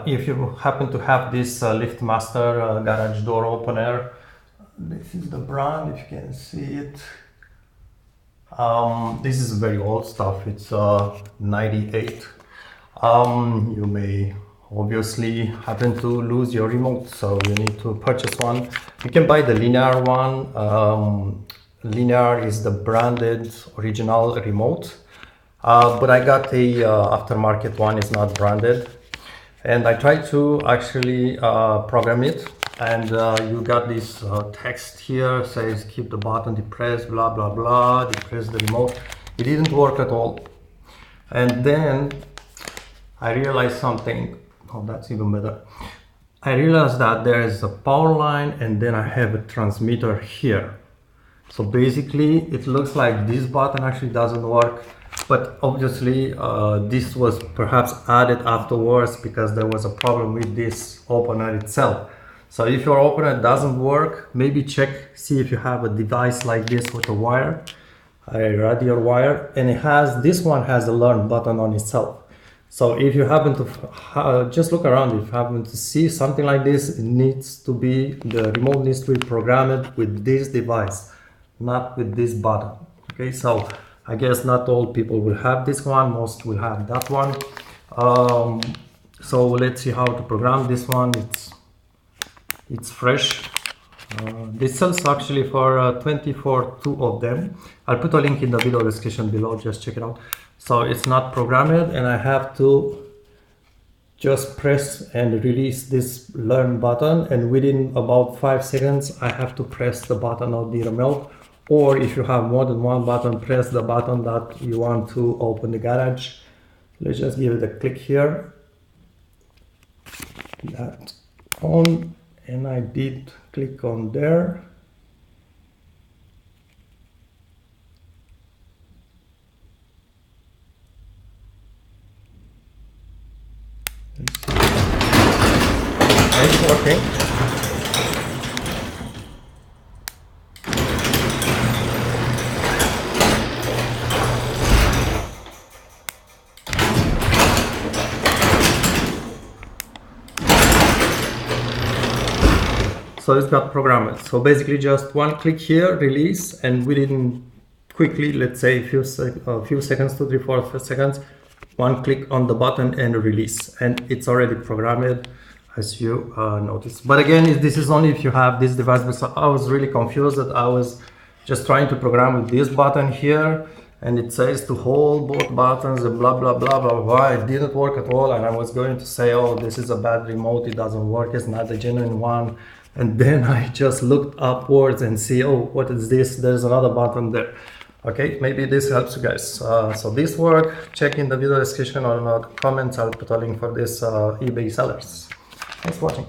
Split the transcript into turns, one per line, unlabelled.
If you happen to have this LiftMaster garage door opener, this is the brand, if you can see it. This is very old stuff, it's 98. You may obviously happen to lose your remote, so you need to purchase one. You can buy the Linear one. Linear is the branded original remote, but I got a aftermarket one, it's not branded. And I tried to actually program it, and you got this text here, says keep the button depressed, blah blah blah, depress the remote. It didn't work at all. And then I realized something. Oh, that's even better. I realized that there is a power line and then I have a transmitter here. So basically it looks like this button actually doesn't work, but obviously this was perhaps added afterwards because there was a problem with this opener itself. So if your opener doesn't work, maybe check, see if you have a device like this with a wire, a radial wire, and this one has a learn button on itself. So if you happen to just look around, if you happen to see something like this, the remote needs to be programmed with this device, not with this button. Okay, so I guess not all people will have this one, most will have that one. So let's see how to program this one. It's fresh. This sells actually for 24, two of them. I'll put a link in the video description below, just check it out. So it's not programmed, and I have to just press and release this learn button, and within about 5 seconds I have to press the button of the remote, or if you have more than one button, press the button that you want to open the garage. Let's just give it a click here. That on, and I did click on there. It's working. So it's got programmed. So basically just one click here, release, and within quickly, let's say a few seconds, 2, 3, 4 seconds, one click on the button and release, and it's already programmed, as you notice. But again, this is only if you have this device, because I was really confused that I was just trying to program with this button here, and it says to hold both buttons and blah blah blah blah blah. It didn't work at all, and I was going to say, oh, this is a bad remote, it doesn't work, it's not a genuine one. And then I just looked upwards and see, oh, what is this? There's another button there. Okay, maybe this helps you guys. So this work, check in the video description or in the comments, I'll put a link for this eBay sellers. Thanks for watching.